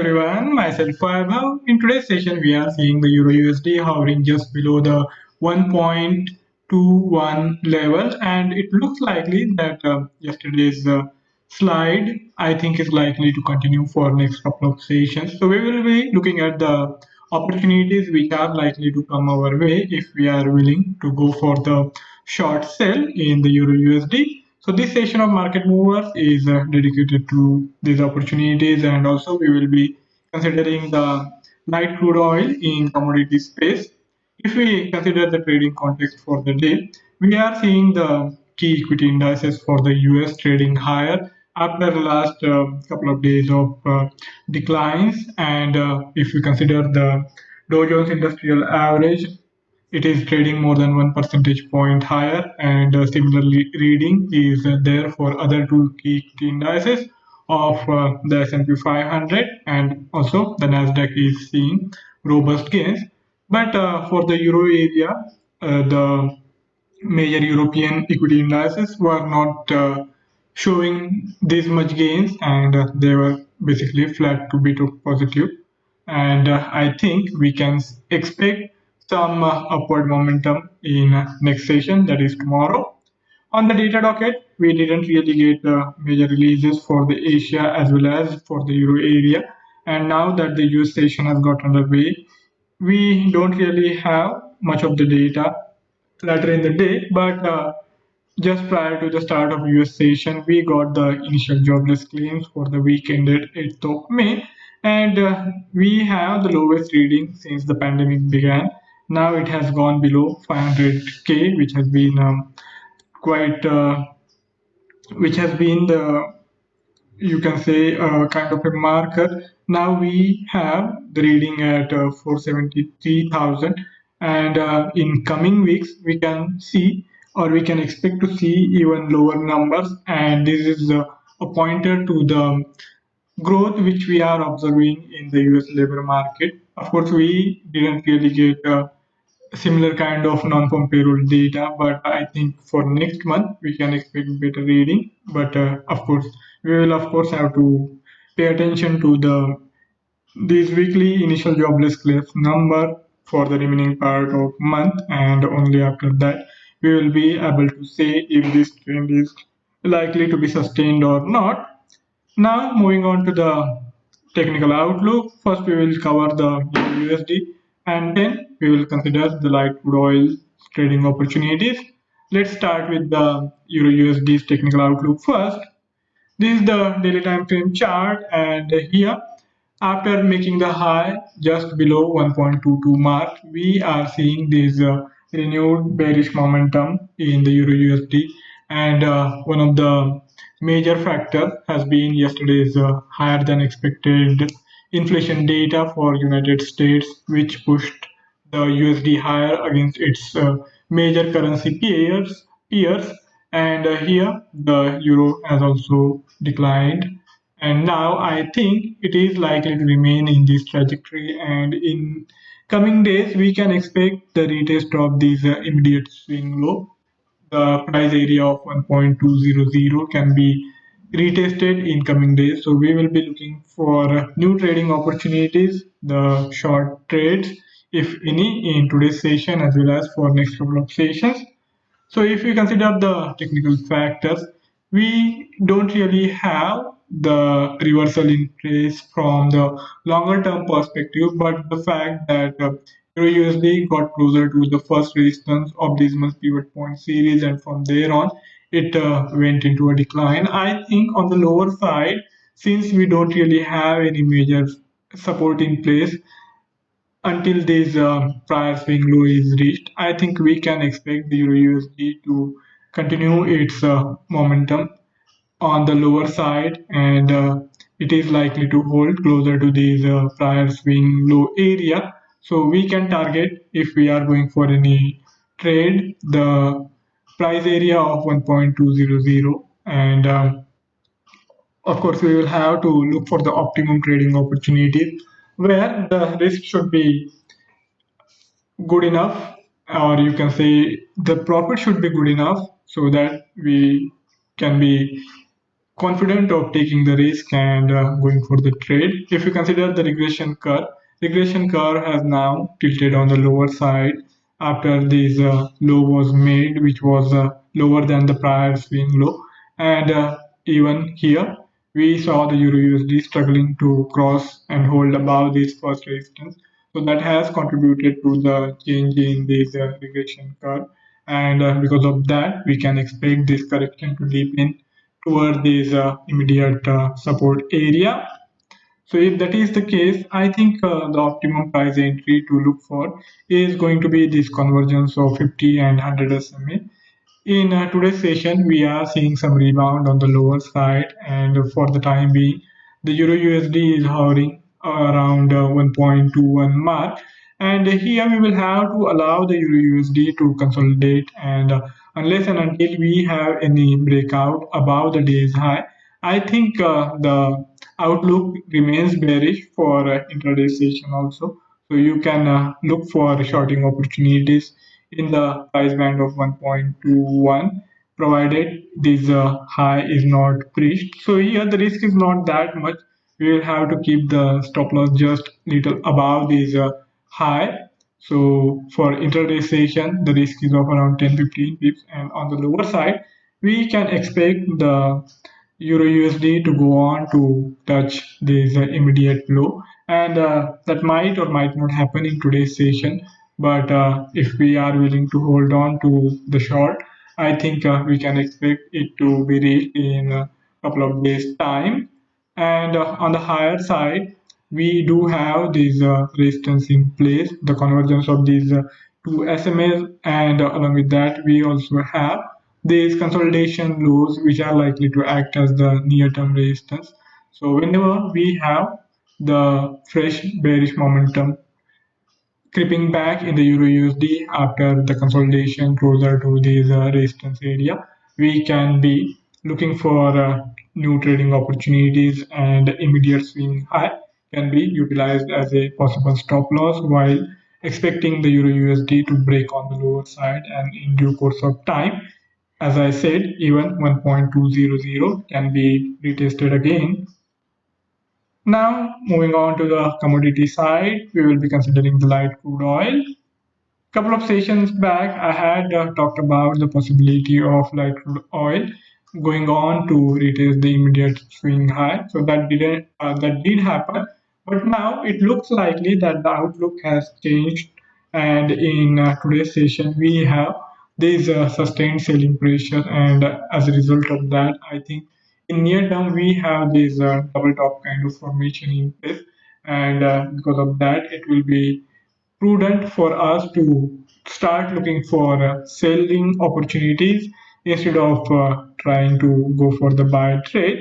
everyone, myself Vaibhav. In today's session, we are seeing the Euro USD hovering just below the 1.21 level, and it looks likely that yesterday's slide, I think, is likely to continue for next couple of sessions. So we will be looking at the opportunities which are likely to come our way if we are willing to go for the short sell in the Euro USD. So this session of Market Movers is dedicated to these opportunities, and also we will be considering the light crude oil in commodity space. If we consider the trading context for the day, we are seeing the key equity indices for the US trading higher after the last couple of days of declines. And if we consider the Dow Jones Industrial Average, it is trading more than 1 percentage point higher, and similarly, reading is there for other two key indices of the S&P 500, and also the Nasdaq is seeing robust gains. But for the euro area, the major European equity indices were not showing this much gains, and they were basically flat to bit of positive. And I think we can expect some upward momentum in next session, that is tomorrow. On the data docket, we didn't really get major releases for the Asia as well as for the Euro area. And now that the US session has got underway, we don't really have much of the data later in the day, but just prior to the start of US session, we got the initial jobless claims for the week ended 8th of May, and we have the lowest reading since the pandemic began. Now it has gone below 500k, which has been quite, which has been the, you can say, kind of a marker. Now we have the reading at 473,000, and in coming weeks we can see, or we can expect to see, even lower numbers, and this is a pointer to the growth which we are observing in the US labor market. Of course, we didn't really get similar kind of non-farm payroll data, but I think for next month we can expect better reading. But of course, we will of course have to pay attention to the these weekly initial jobless claims number for the remaining part of month, and only after that we will be able to say if this trend is likely to be sustained or not. Now, moving on to the technical outlook, first we will cover the USD, and then we will consider the light crude oil trading opportunities. Let's start with the Euro USD's technical outlook first. This is the daily time frame chart, and here, after making the high just below 1.22 mark, we are seeing this renewed bearish momentum in the Euro USD, and one of the major factor has been yesterday's higher than expected inflation data for United States, which pushed the USD higher against its major currency peers, and here the euro has also declined, and now I think it is likely to remain in this trajectory, and in coming days we can expect the retest of this immediate swing low. The price area of 1.200 can be retested in coming days, so we will be looking for new trading opportunities, the short trades, if any, in today's session as well as for next couple of sessions. So if we consider the technical factors, we don't really have the reversal in place from the longer term perspective, but the fact that Euro USD got closer to the first resistance of this month's pivot point series, and from there on it went into a decline. I think on the lower side, since we don't really have any major support in place, until this prior swing low is reached, I think we can expect the Euro USD to continue its momentum on the lower side, and it is likely to hold closer to this prior swing low area. So we can target, if we are going for any trade, the price area of 1.200, and of course we will have to look for the optimum trading opportunities where the risk should be good enough, or you can say the profit should be good enough so that we can be confident of taking the risk and going for the trade. If you consider the regression curve has now tilted on the lower side after this low was made, which was lower than the prior swing low. And even here, we saw the Euro USD struggling to cross and hold above this first resistance. So that has contributed to the change in this regression curve. And because of that, we can expect this correction to deepen toward this immediate support area. So if that is the case, I think the optimum price entry to look for is going to be this convergence of 50 and 100 SMA. In today's session, we are seeing some rebound on the lower side, and for the time being, the Euro USD is hovering around 1.21 mark. And here we will have to allow the Euro USD to consolidate, and unless and until we have any breakout above the day's high, I think the outlook remains bearish for intraday session also. So you can look for shorting opportunities in the price band of 1.21, provided this high is not breached. So here the risk is not that much. We will have to keep the stop loss just little above this high. So for intraday session, the risk is of around 10-15 pips, and on the lower side, we can expect the Euro USD to go on to touch this immediate low, and that might or might not happen in today's session. But if we are willing to hold on to the short, I think we can expect it to be reached in a couple of days' time. And on the higher side, we do have this resistance in place, the convergence of these two SMAs, and along with that, we also have these consolidation lows, which are likely to act as the near-term resistance. So whenever we have the fresh bearish momentum creeping back in the Euro USD after the consolidation closer to this resistance area, we can be looking for new trading opportunities, and immediate swing high can be utilized as a possible stop loss while expecting the Euro USD to break on the lower side, and in due course of time, as I said, even 1.200 can be retested again. Now, moving on to the commodity side, we will be considering the light crude oil. Couple of sessions back, I had talked about the possibility of light crude oil going on to retest the immediate swing high. So that did happen, but now it looks likely that the outlook has changed. And in today's session, we have this sustained selling pressure, and as a result of that, I think in near term we have this double top kind of formation in place, and because of that, it will be prudent for us to start looking for selling opportunities instead of trying to go for the buy trade.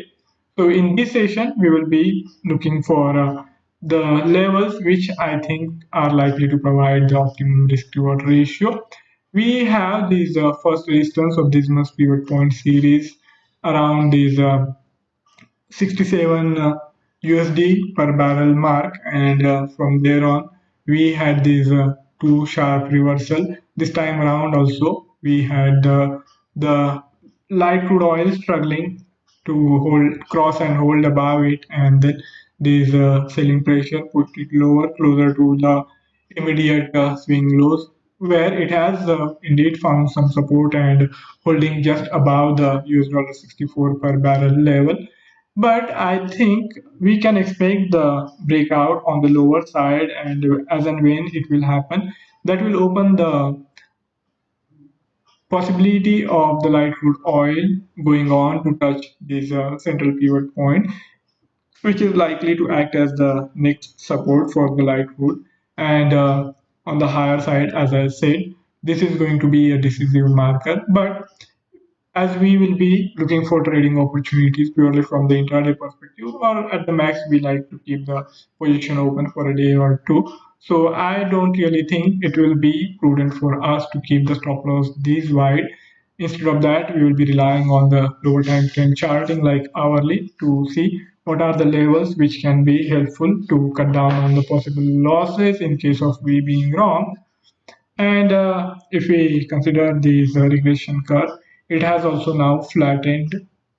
So in this session, we will be looking for the levels which I think are likely to provide the optimum risk reward ratio. We have this first resistance of this must pivot point series around this 67 USD per barrel mark, and from there on we had these two sharp reversal. This time around also we had the light crude oil struggling to hold cross and hold above it, and then this selling pressure pushed it lower closer to the immediate swing lows, where it has indeed found some support and holding just above the US dollar 64 per barrel level. But I think we can expect the breakout on the lower side, and as and when it will happen, that will open the possibility of the light crude oil going on to touch this central pivot point, which is likely to act as the next support for the light crude. And on the higher side, as I said, this is going to be a decisive marker. But as we will be looking for trading opportunities purely from the intraday perspective, or at the max we like to keep the position open for a day or two. So I don't really think it will be prudent for us to keep the stop loss this wide. Instead of that, we will be relying on the lower time frame charting like hourly to see what are the levels which can be helpful to cut down on the possible losses in case of we being wrong. And if we consider this regression curve, it has also now flattened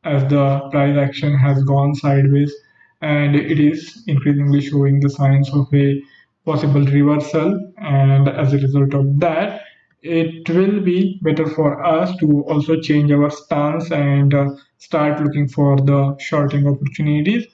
as the price action has gone sideways and it is increasingly showing the signs of a possible reversal. And as a result of that, it will be better for us to also change our stance and start looking for the shorting opportunities.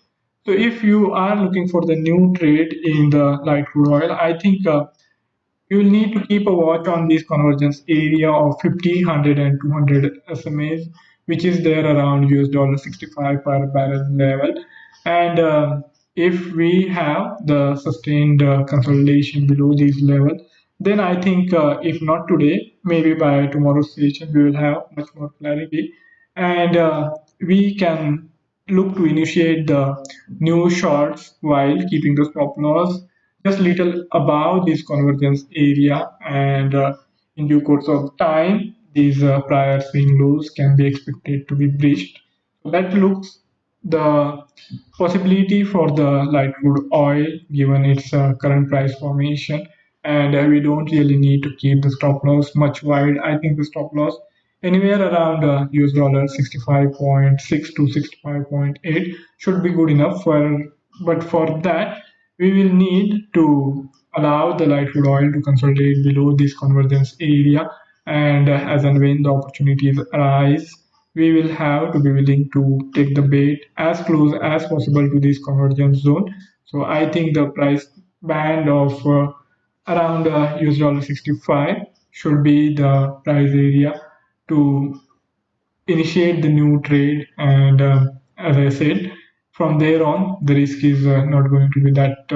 So if you are looking for the new trade in the light crude oil, I think you will need to keep a watch on this convergence area of 50, 100, and 200 SMAs, which is there around US$65 per barrel level. And if we have the sustained consolidation below these levels, then I think if not today, maybe by tomorrow's session, we will have much more clarity. And we can look to initiate the new shorts while keeping the stop loss just little above this convergence area, and in due course of time these prior swing lows can be expected to be breached. That looks the possibility for the light crude oil given its current price formation, and we don't really need to keep the stop loss much wide. I think the stop loss anywhere around US$65.6 to 65.8 should be good enough for, but for that we will need to allow the light crude oil to consolidate below this convergence area, and as and when the opportunities arise, we will have to be willing to take the bait as close as possible to this convergence zone. So I think the price band of around US$65 should be the price area to initiate the new trade. And as I said, from there on, the risk is not going to be that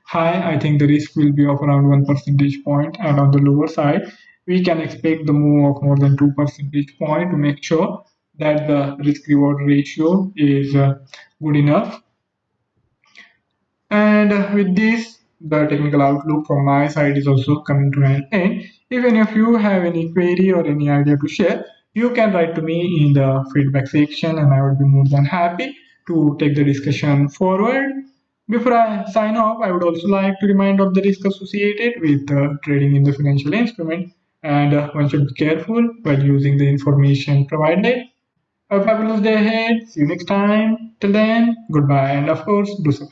high. I think the risk will be of around 1 percentage point, and on the lower side, we can expect the move of more than 2 percentage point to make sure that the risk reward ratio is good enough. And with this, the technical outlook from my side is also coming to an end. If any of you have any query or any idea to share, you can write to me in the feedback section, and I would be more than happy to take the discussion forward. Before I sign off, I would also like to remind of the risk associated with trading in the financial instrument, and one should be careful while using the information provided. Have a fabulous day ahead. See you next time. Till then, goodbye, and of course, do subscribe.